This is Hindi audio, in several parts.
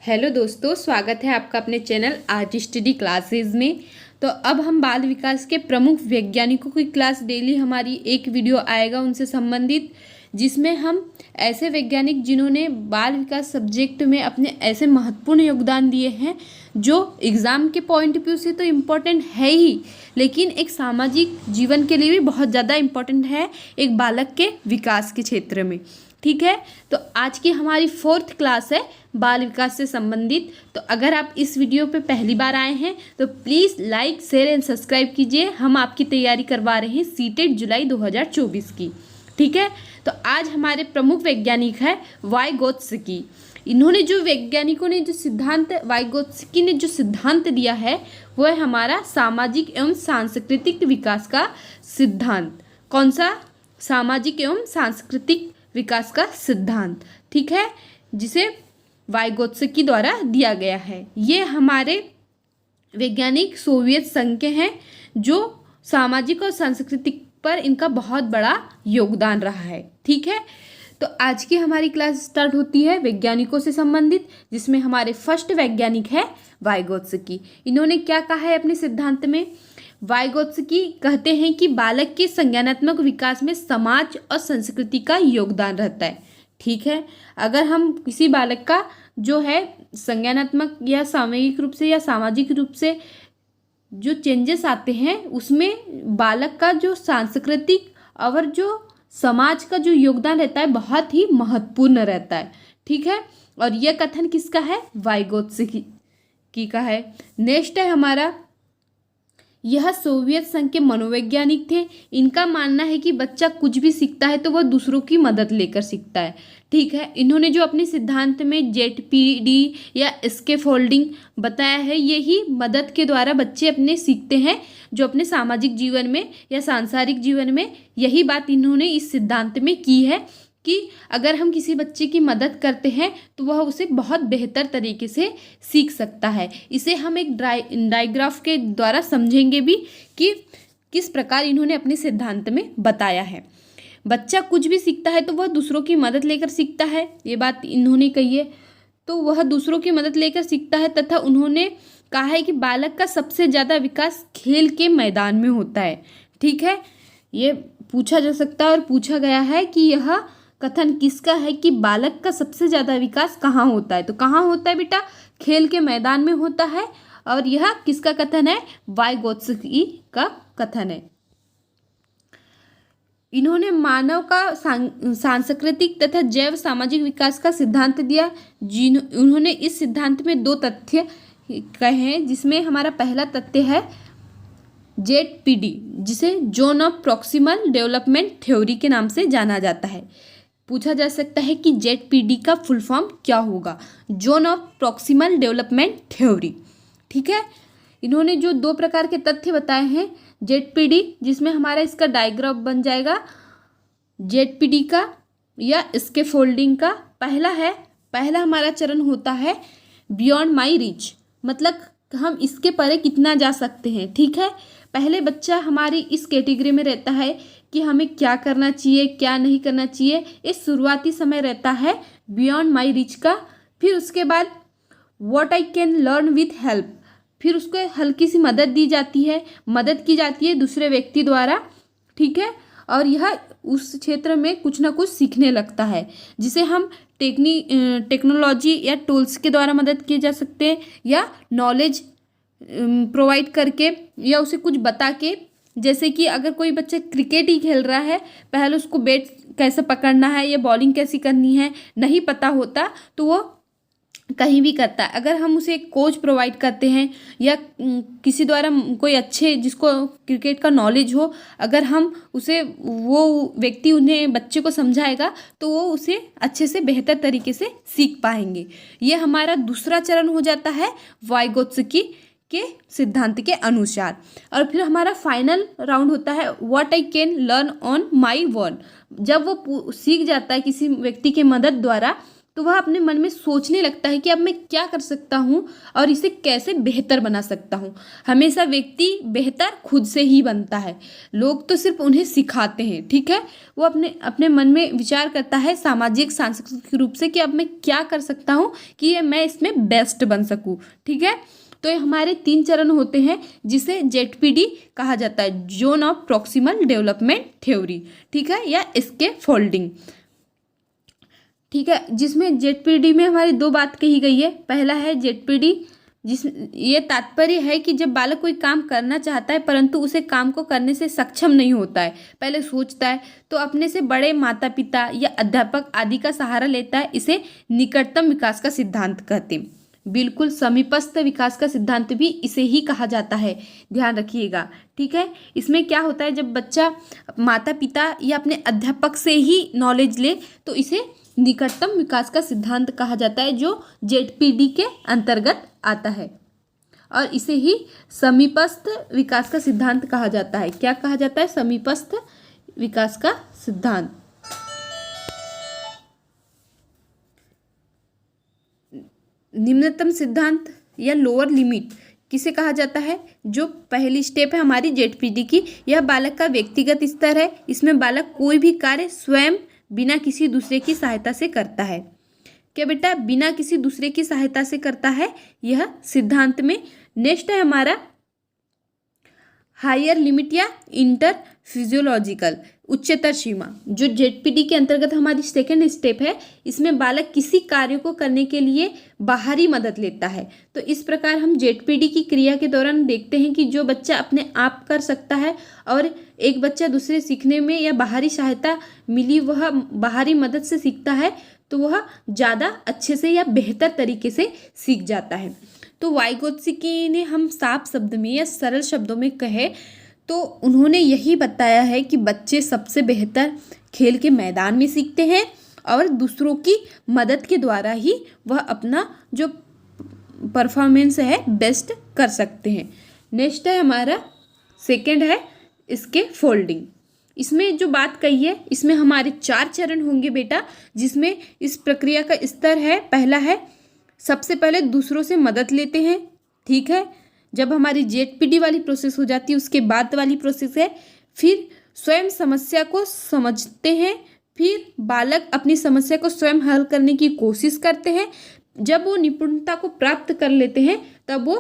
हेलो दोस्तों, स्वागत है आपका अपने चैनल आर्ट स्टडी क्लासेस में। तो अब हम बाल विकास के प्रमुख वैज्ञानिकों की क्लास डेली हमारी एक वीडियो आएगा उनसे संबंधित, जिसमें हम ऐसे वैज्ञानिक जिन्होंने बाल विकास सब्जेक्ट में अपने ऐसे महत्वपूर्ण योगदान दिए हैं जो एग्ज़ाम के पॉइंट ऑफ व्यू से तो इम्पोर्टेंट है ही, लेकिन एक सामाजिक जीवन के लिए भी बहुत ज़्यादा इम्पोर्टेंट है एक बालक के विकास के क्षेत्र में। ठीक है, तो आज की हमारी 4th क्लास है बाल विकास से संबंधित। तो अगर आप इस वीडियो पे पहली बार आए हैं तो please like, share and subscribe कीजिए। हम आपकी तैयारी करवा रहे हैं सीटेट जुलाई 2024 की। ठीक है, तो आज हमारे प्रमुख वैज्ञानिक है वाइगोत्स्की। इन्होंने जो वैज्ञानिकों ने जो सिद्धांत वाइगोत्स्की ने जो सिद्धांत दिया है वो है हमारा सामाजिक एवं सांस्कृतिक विकास का सिद्धांत। कौन सा? सामाजिक एवं सांस्कृतिक विकास का सिद्धांत। ठीक है, जिसे वाइगोत्स्की द्वारा दिया गया है। ये हमारे वैज्ञानिक सोवियत संघ के हैं जो सामाजिक और सांस्कृतिक पर इनका बहुत बड़ा योगदान रहा है। ठीक है, तो आज की हमारी क्लास स्टार्ट होती है वैज्ञानिकों से संबंधित, जिसमें हमारे फर्स्ट वैज्ञानिक है वाइगोत्स्की। इन्होंने क्या कहा है अपने सिद्धांत में? वाइगोत्स्की कहते हैं कि बालक के संज्ञानात्मक विकास में समाज और संस्कृति का योगदान रहता है। ठीक है, अगर हम किसी बालक का जो है संज्ञानात्मक या सामूहिक रूप से या सामाजिक रूप से जो चेंजेस आते हैं उसमें बालक का जो सांस्कृतिक और जो समाज का जो योगदान रहता है बहुत ही महत्वपूर्ण रहता है। ठीक है, और यह कथन किसका है? वाइगोत्स्की का है। नेक्स्ट है हमारा, यह सोवियत संघ के मनोवैज्ञानिक थे। इनका मानना है कि बच्चा कुछ भी सीखता है तो वह दूसरों की मदद लेकर सीखता है। ठीक है, इन्होंने जो अपने सिद्धांत में ZPD या स्कैफोल्डिंग बताया है, यही मदद के द्वारा बच्चे अपने सीखते हैं, जो अपने सामाजिक जीवन में या सांसारिक जीवन में। यही बात इन्होंने इस सिद्धांत में की है कि अगर हम किसी बच्चे की मदद करते हैं तो वह उसे बहुत बेहतर तरीके से सीख सकता है। इसे हम एक डायग्राफ के द्वारा समझेंगे भी कि किस प्रकार इन्होंने अपने सिद्धांत में बताया है। बच्चा कुछ भी सीखता है तो वह दूसरों की मदद लेकर सीखता है, ये बात इन्होंने कही है। तो वह दूसरों की मदद लेकर सीखता है तथा उन्होंने कहा है कि बालक का सबसे ज़्यादा विकास खेल के मैदान में होता है। ठीक है, ये पूछा जा सकता है और पूछा गया है कि यह कथन किसका है कि बालक का सबसे ज़्यादा विकास कहाँ होता है? तो कहाँ होता है बेटा? खेल के मैदान में होता है। और यह किसका कथन है? वाइगोत्स्की का कथन है। इन्होंने मानव का सांस्कृतिक तथा जैव सामाजिक विकास का सिद्धांत दिया। उन्होंने इस सिद्धांत में 2 तथ्य कहे हैं, जिसमें हमारा पहला तथ्य है ZPD, जिसे zone of proximal development theory के नाम से जाना जाता है। पूछा जा सकता है कि ZPD का फुल फॉर्म क्या होगा? Zone of proximal development theory. ठीक है, इन्होंने जो 2 प्रकार के तथ्य बताए हैं ZPD, जिसमें हमारा इसका डायग्राम बन जाएगा ZPD का या स्कैफोल्डिंग का। पहला हमारा चरण होता है बियॉन्ड माई रीच, मतलब हम इसके परे कितना जा सकते हैं। ठीक है, पहले बच्चा हमारी इस कैटेगरी में रहता है कि हमें क्या करना चाहिए, क्या नहीं करना चाहिए। इस शुरुआती समय रहता है बियॉन्ड माई रीच का। फिर उसके बाद what I can learn with help, फिर उसको हल्की सी मदद दी जाती है, मदद की जाती है दूसरे व्यक्ति द्वारा। ठीक है, और यह उस क्षेत्र में कुछ ना कुछ सीखने लगता है, जिसे हम टेक्नोलॉजी या टूल्स के द्वारा मदद किए जा सकते हैं, या नॉलेज प्रोवाइड करके, या उसे कुछ बता के। जैसे कि अगर कोई बच्चा क्रिकेट ही खेल रहा है, पहले उसको बैट कैसे पकड़ना है या बॉलिंग कैसी करनी है नहीं पता होता तो वो कहीं भी करता है। अगर हम उसे एक कोच प्रोवाइड करते हैं या किसी द्वारा कोई अच्छे जिसको क्रिकेट का नॉलेज हो, अगर हम उसे वो व्यक्ति उन्हें बच्चे को समझाएगा तो वो उसे अच्छे से बेहतर तरीके से सीख पाएंगे। ये हमारा दूसरा चरण हो जाता है वाइगोत्स्की के सिद्धांत के अनुसार। और फिर हमारा फाइनल राउंड होता है what I can learn on my own. जब वो सीख जाता है किसी व्यक्ति के मदद द्वारा तो वह अपने मन में सोचने लगता है कि अब मैं क्या कर सकता हूँ और इसे कैसे बेहतर बना सकता हूँ। हमेशा व्यक्ति बेहतर खुद से ही बनता है, लोग तो सिर्फ उन्हें सिखाते हैं। ठीक है, वो अपने अपने मन में विचार करता है सामाजिक सांस्कृतिक रूप से कि अब मैं क्या कर सकता हूँ कि ये मैं इसमें बेस्ट बन सकूँ। ठीक है, तो ये हमारे 3 चरण होते हैं जिसे जेडपीडी कहा जाता है, zone of proximal development theory. ठीक है, या इसके फोल्डिंग। ठीक है, जिसमें जेडपीडी में हमारी 2 बात कही गई है। पहला है जेडपीडी, जिस ये तात्पर्य है कि जब बालक कोई काम करना चाहता है परंतु उसे काम को करने से सक्षम नहीं होता है, पहले सोचता है, तो अपने से बड़े माता पिता या अध्यापक आदि का सहारा लेता है। इसे निकटतम विकास का सिद्धांत कहते हैं। बिल्कुल, समीपस्थ विकास का सिद्धांत भी इसे ही कहा जाता है, ध्यान रखिएगा। ठीक है, इसमें क्या होता है, जब बच्चा माता पिता या अपने अध्यापक से ही नॉलेज ले तो इसे निकटतम विकास का सिद्धांत कहा जाता है, जो जेडपीडी के अंतर्गत आता है। और इसे ही समीपस्थ विकास का सिद्धांत कहा जाता है। क्या कहा जाता है? समीपस्थ विकास का सिद्धांत। निम्नतम सिद्धांत या लोअर लिमिट किसे कहा जाता है? जो पहली स्टेप है हमारी जेडपीडी की, यह बालक का व्यक्तिगत स्तर है। इसमें बालक कोई भी कार्य स्वयं बिना किसी दूसरे की सहायता से करता है। क्या बेटा? बिना किसी दूसरे की सहायता से करता है यह सिद्धांत में। नेक्स्ट है हमारा हायर लिमिट या इंटर फिजियोलॉजिकल, उच्चतर सीमा, जो जेडपीडी के अंतर्गत हमारी सेकेंड स्टेप है। इसमें बालक किसी कार्य को करने के लिए बाहरी मदद लेता है। तो इस प्रकार हम जेडपीडी की क्रिया के दौरान देखते हैं कि जो बच्चा अपने आप कर सकता है और एक बच्चा दूसरे सीखने में या बाहरी सहायता मिली वह बाहरी मदद से सीखता है तो वह ज़्यादा अच्छे से या बेहतर तरीके से सीख जाता है। तो वाइगोत्स्की ने हम साफ शब्द में या सरल शब्दों में कहे तो उन्होंने यही बताया है कि बच्चे सबसे बेहतर खेल के मैदान में सीखते हैं और दूसरों की मदद के द्वारा ही वह अपना जो परफॉर्मेंस है बेस्ट कर सकते हैं। नेक्स्ट है हमारा सेकंड है इसके फोल्डिंग। इसमें जो बात कही है इसमें हमारे 4 चरण होंगे बेटा, जिसमें इस प्रक्रिया का स्तर है। पहला है सबसे पहले दूसरों से मदद लेते हैं। ठीक है, जब हमारी जेडपीडी वाली प्रोसेस हो जाती है उसके बाद वाली प्रोसेस है फिर स्वयं समस्या को समझते हैं, फिर बालक अपनी समस्या को स्वयं हल करने की कोशिश करते हैं। जब वो निपुणता को प्राप्त कर लेते हैं तब वो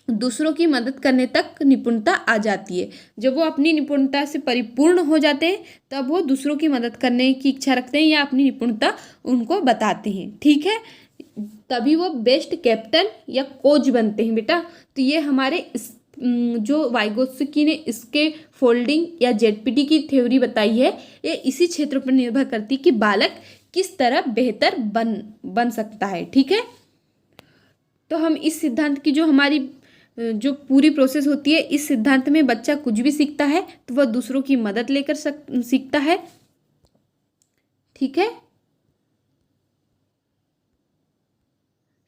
दूसरों की मदद करने तक निपुणता आ जाती है। जब वो अपनी निपुणता से परिपूर्ण हो जाते हैं तब वो दूसरों की मदद करने की इच्छा रखते हैं या अपनी निपुणता उनको बताते हैं। ठीक है, तभी वो बेस्ट कैप्टन या कोच बनते हैं बेटा। तो ये हमारे जो वाइगोत्स्की ने इसके फोल्डिंग या जेडपीडी की थ्योरी बताई है ये इसी क्षेत्र पर निर्भर करती है कि बालक किस तरह बेहतर बन सकता है। ठीक है, तो हम इस सिद्धांत की जो हमारी जो पूरी प्रोसेस होती है, इस सिद्धांत में बच्चा कुछ भी सीखता है तो वह दूसरों की मदद लेकर सीखता है। ठीक है,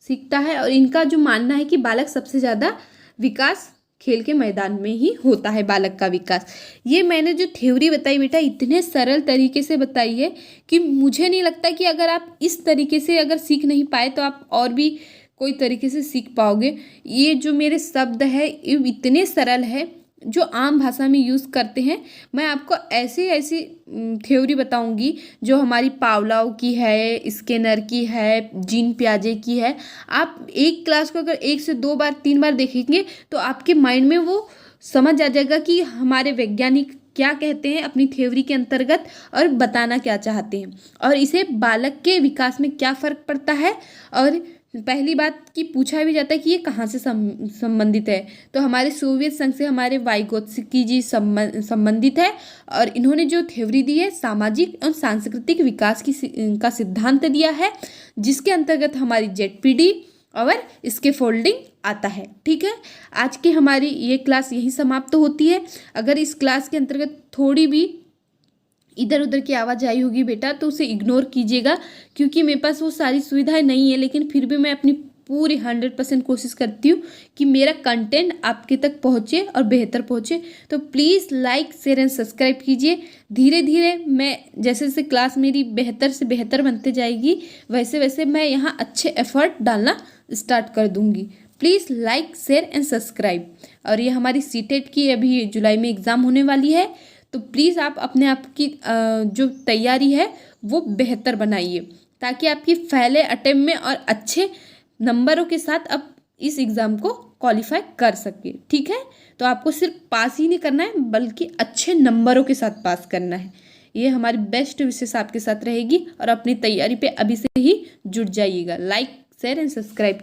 सीखता है और इनका जो मानना है कि बालक सबसे ज़्यादा विकास खेल के मैदान में ही होता है, बालक का विकास। ये मैंने जो थ्योरी बताई बेटा इतने सरल तरीके से बताई है कि मुझे नहीं लगता कि अगर आप इस तरीके से अगर सीख नहीं पाए तो आप और भी कोई तरीके से सीख पाओगे। ये जो मेरे शब्द है ये इतने सरल है जो आम भाषा में यूज़ करते हैं। मैं आपको ऐसी थ्योरी बताऊंगी जो हमारी पावलोव की है, स्किनर की है, जीन पियाजे की है। आप एक क्लास को अगर 1 से 2 बार 3 बार देखेंगे तो आपके माइंड में वो समझ आ जाएगा कि हमारे वैज्ञानिक क्या कहते हैं अपनी थ्योरी के अंतर्गत और बताना क्या चाहते हैं और इसे बालक के विकास में क्या फ़र्क पड़ता है। और पहली बात कि पूछा भी जाता है कि ये कहाँ से संबंधित है, तो हमारे सोवियत संघ से हमारे वाइगोत्स्की जी संबंधित है और इन्होंने जो थ्योरी दी है सामाजिक और सांस्कृतिक विकास का सिद्धांत दिया है, जिसके अंतर्गत हमारी जेडपीडी और इसके फोल्डिंग आता है। ठीक है, आज की हमारी ये क्लास यहीं समाप्त होती है। अगर इस क्लास के अंतर्गत थोड़ी भी इधर उधर की आवाज़ आई होगी बेटा तो उसे इग्नोर कीजिएगा, क्योंकि मेरे पास वो सारी सुविधाएं नहीं है, लेकिन फिर भी मैं अपनी पूरी 100% कोशिश करती हूँ कि मेरा कंटेंट आपके तक पहुँचे और बेहतर पहुँचे। तो please like share and subscribe कीजिए। धीरे धीरे मैं जैसे जैसे क्लास मेरी बेहतर से बेहतर बनते जाएगी वैसे वैसे मैं यहाँ अच्छे एफर्ट डालना स्टार्ट कर दूँगी। Please like share and subscribe. और ये हमारी सीटेट की अभी जुलाई में एग्ज़ाम होने वाली है, तो प्लीज़ आप अपने आप की जो तैयारी है वो बेहतर बनाइए ताकि आपकी पहले अटेम्प्ट में और अच्छे नंबरों के साथ आप इस एग्ज़ाम को क्वालिफाई कर सके। ठीक है, तो आपको सिर्फ पास ही नहीं करना है बल्कि अच्छे नंबरों के साथ पास करना है। ये हमारी बेस्ट विशेष आपके साथ रहेगी और अपनी तैयारी पे अभी से ही जुट जाइएगा। Like share and subscribe.